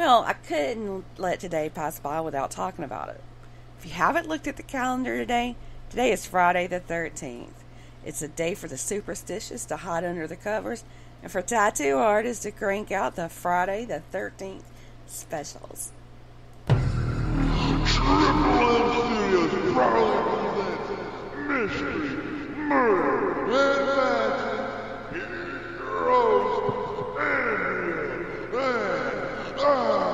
Well, I couldn't let today pass by without talking about it. If you haven't looked at the calendar today is Friday the 13th. It's a day for the superstitious to hide under the covers and for tattoo artists to crank out the Friday the 13th specials. Mystery, murder, and magic, heroes, and olives.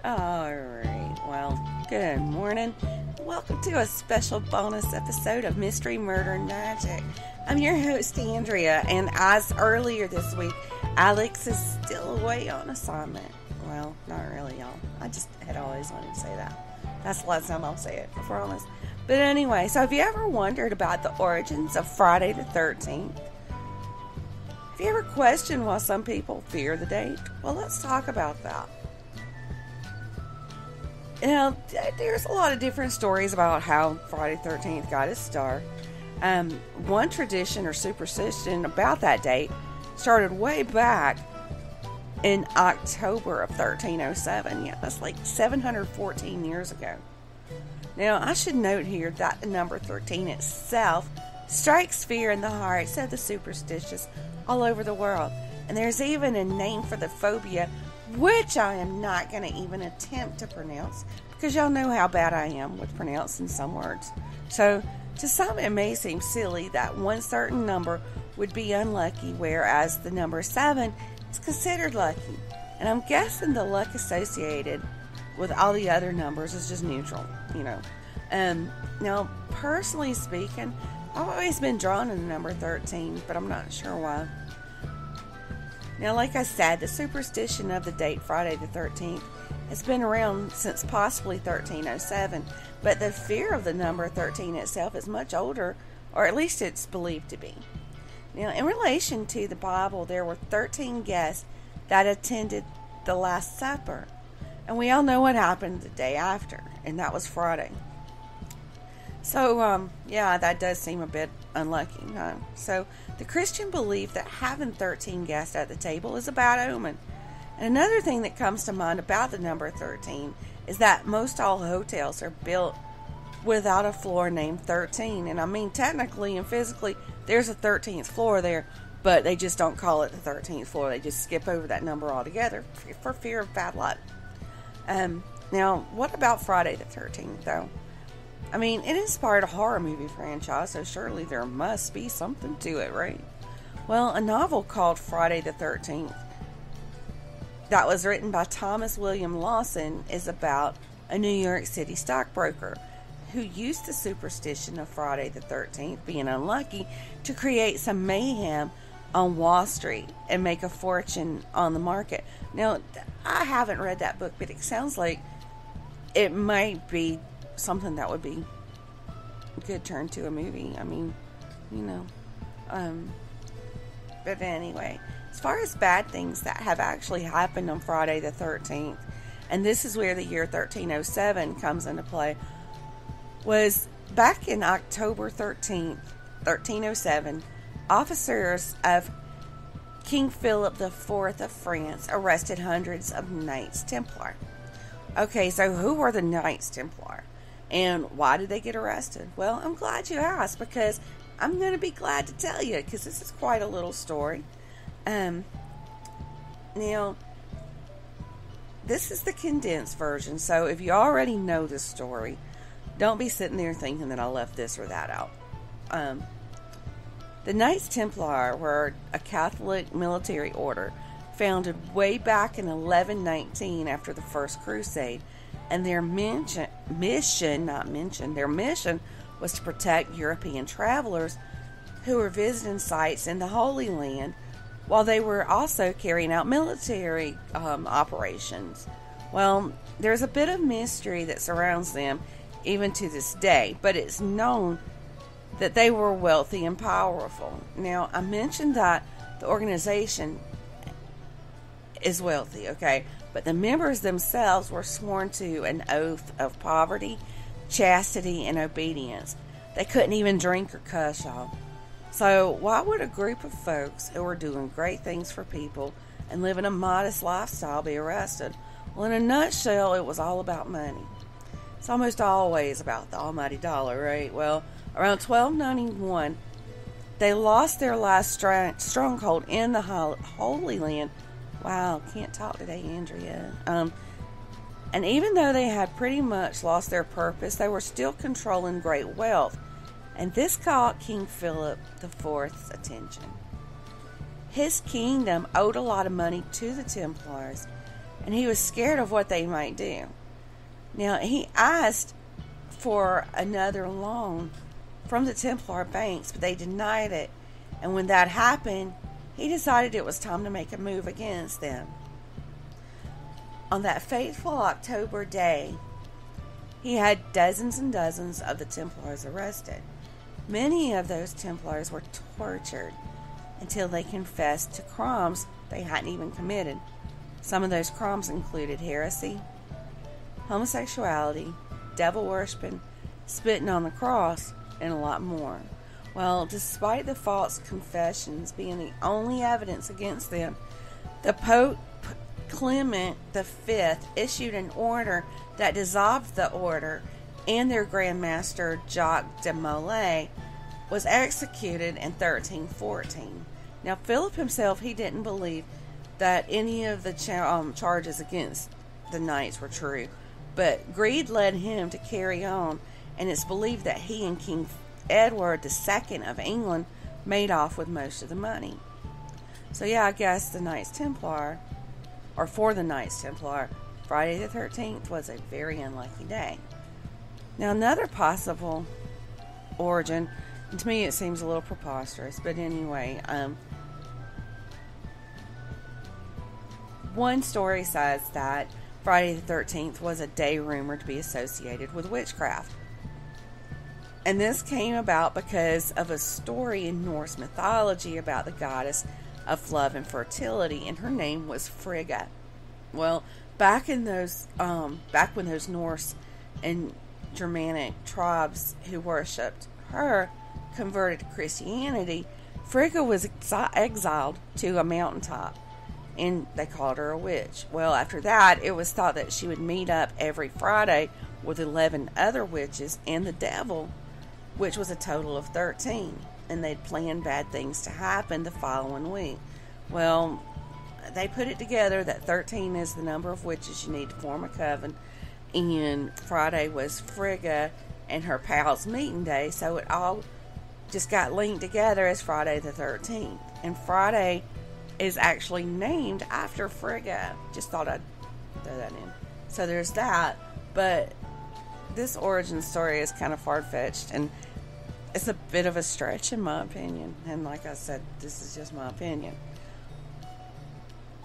Alright, well, good morning. Welcome to a special bonus episode of Mystery, Murder, and Magic. I'm your host, Andrea, and as earlier this week, Alex is still away on assignment. Well, not really, y'all. I just had always wanted to say that. That's the last time I'll say it, I promise. But anyway, so have you ever wondered about the origins of Friday the 13th? Have you ever questioned why some people fear the date? Well, let's talk about that. You know, there's a lot of different stories about how Friday the 13th got its start. One tradition or superstition about that date started way back in October of 1307. Yeah, that's like 714 years ago. Now, I should note here that the number 13 itself strikes fear in the hearts of the superstitious all over the world. And there's even a name for the phobia, which I am not going to even attempt to pronounce, because y'all know how bad I am with pronouncing some words. So, to some it may seem silly that one certain number would be unlucky, whereas the number 7 is considered lucky. And I'm guessing the luck associated with all the other numbers is just neutral, you know. Now, personally speaking, I've always been drawn to the number 13, but I'm not sure why. Now, like I said, the superstition of the date Friday the 13th has been around since possibly 1307, but the fear of the number 13 itself is much older, or at least it's believed to be. Now, in relation to the Bible, there were 13 guests that attended the Last Supper, and we all know what happened the day after, and that was Friday. So, yeah, that does seem a bit unlucky, huh? So, the Christian belief that having 13 guests at the table is a bad omen. And another thing that comes to mind about the number 13 is that most all hotels are built without a floor named 13. And I mean, technically and physically, there's a 13th floor there, but they just don't call it the 13th floor. They just skip over that number altogether for fear of bad luck. Now, what about Friday the 13th, though? I mean, it inspired a horror movie franchise, so surely there must be something to it, right? Well, a novel called Friday the 13th that was written by Thomas William Lawson is about a New York City stockbroker who used the superstition of Friday the 13th being unlucky to create some mayhem on Wall Street and make a fortune on the market. Now, I haven't read that book, but it sounds like it might be something that would be a good turn to a movie. I mean, you know. But anyway, as far as bad things that have actually happened on Friday the 13th, and this is where the year 1307 comes into play, was back in October 13th, 1307, officers of King Philip IV of France arrested hundreds of Knights Templar. Okay, so who were the Knights Templar? And why did they get arrested? Well, I'm glad you asked, because I'm going to be glad to tell you, because this is quite a little story. Now, this is the condensed version, so if you already know this story, don't be sitting there thinking that I left this or that out. The Knights Templar were a Catholic military order founded way back in 1119 after the First Crusade, and their mission was to protect European travelers who were visiting sites in the Holy Land, while they were also carrying out military operations. Well, there's a bit of mystery that surrounds them even to this day, but it's known that they were wealthy and powerful. Now, I mentioned that the organization is wealthy, okay? But the members themselves were sworn to an oath of poverty, chastity, and obedience. They couldn't even drink or cuss, y'all. So why would a group of folks who were doing great things for people and living a modest lifestyle be arrested? Well, in a nutshell, it was all about money. It's almost always about the almighty dollar, right? Well, around 1291, they lost their last stronghold in the Holy Land. Wow, can't talk today, Andrea. And even though they had pretty much lost their purpose, they were still controlling great wealth. And this caught King Philip IV's attention. His kingdom owed a lot of money to the Templars, and he was scared of what they might do. Now, he asked for another loan from the Templar banks, but they denied it. And when that happened, he decided it was time to make a move against them. On that fateful October day, he had dozens and dozens of the Templars arrested. Many of those Templars were tortured until they confessed to crimes they hadn't even committed. Some of those crimes included heresy, homosexuality, devil worshiping, spitting on the cross, and a lot more. Well, despite the false confessions being the only evidence against them, the Pope Clement V issued an order that dissolved the order, and their Grand Master Jacques de Molay was executed in 1314. Now, Philip himself, he didn't believe that any of the charges against the knights were true, but greed led him to carry on, and it's believed that he and King Edward II of England made off with most of the money. So yeah, I guess the Knights Templar, or for the Knights Templar, Friday the 13th was a very unlucky day. Now, another possible origin, and to me it seems a little preposterous, but anyway, one story says that Friday the 13th was a day rumored to be associated with witchcraft. And this came about because of a story in Norse mythology about the goddess of love and fertility, and her name was Frigga. Well, back when those Norse and Germanic tribes who worshipped her converted to Christianity, Frigga was exiled to a mountaintop, and they called her a witch. Well, after that, it was thought that she would meet up every Friday with 11 other witches and the devil, which was a total of 13, and they'd plan bad things to happen the following week. Well, they put it together that 13 is the number of witches you need to form a coven, and Friday was Frigga and her pals' meeting day, so it all just got linked together as Friday the 13th. And Friday is actually named after Frigga. Just thought I'd throw that in. So there's that, but this origin story is kind of far-fetched, and it's a bit of a stretch in my opinion. And like I said, this is just my opinion.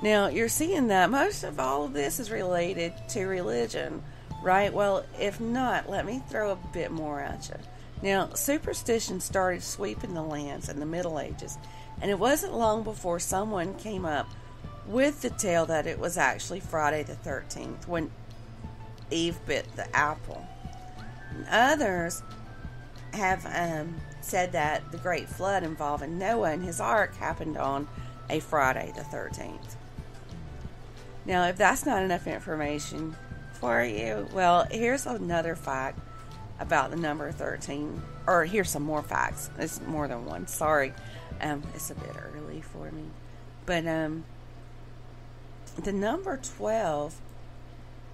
Now, you're seeing that most of all of this is related to religion, right? Well, if not, let me throw a bit more at you. Now, superstition started sweeping the lands in the Middle Ages, and it wasn't long before someone came up with the tale that it was actually Friday the 13th when Eve bit the apple. And others have said that the great flood involving Noah and his ark happened on a Friday the 13th. Now, if that's not enough information for you, well, here's another fact about the number 13. Or here's some more facts. It's more than one. Sorry. It's a bit early for me. But the number 12,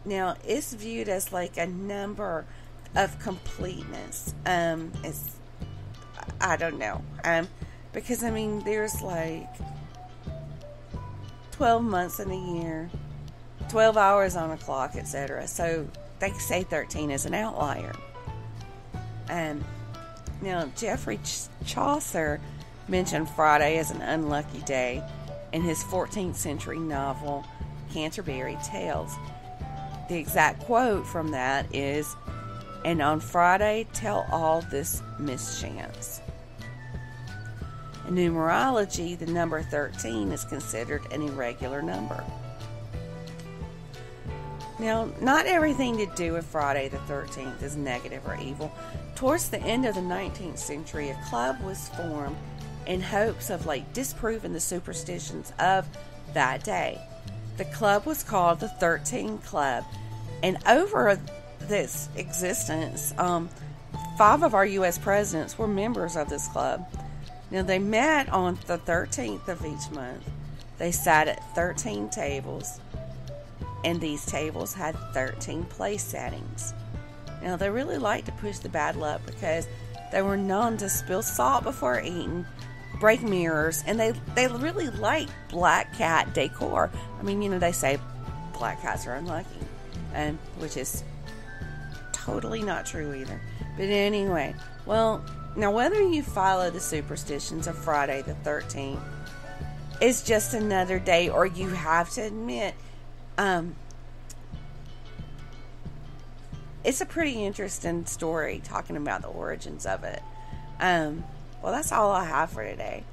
now, it's viewed as like a number of completeness. It's, I don't know. Because, I mean, there's like 12 months in a year, 12 hours on a clock, etc. So they say 13 is an outlier. Now, Geoffrey Chaucer mentioned Friday as an unlucky day in his 14th century novel, Canterbury Tales. The exact quote from that is, "And on Friday tell all this mischance." In numerology, the number 13 is considered an irregular number. Now, not everything to do with Friday the 13th is negative or evil. Towards the end of the 19th century, a club was formed in hopes of disproving the superstitions of that day. The club was called the 13 Club, and over this existence, 5 of our U.S. presidents were members of this club. Now, they met on the 13th of each month. They sat at 13 tables, and these tables had 13 place settings. Now, they really liked to push the bad luck because they were known to spill salt before eating, break mirrors, and they really liked black cat decor. I mean, they say black cats are unlucky, and which is totally not true either. But anyway, well, now whether you follow the superstitions of Friday the 13th is just another day, or you have to admit, it's a pretty interesting story talking about the origins of it. Well, that's all I have for today.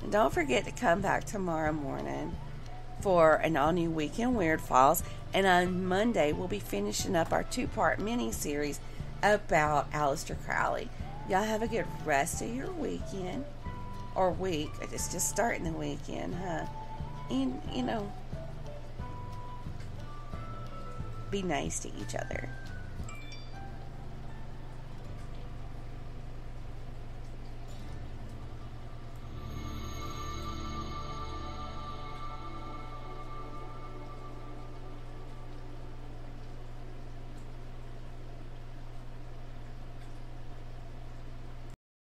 And don't forget to come back tomorrow morning for an all-new Weekend Weird Files. And on Monday, we'll be finishing up our 2-part mini-series about Aleister Crowley. Y'all have a good rest of your weekend. Or week. It's just starting the weekend, huh? And, be nice to each other.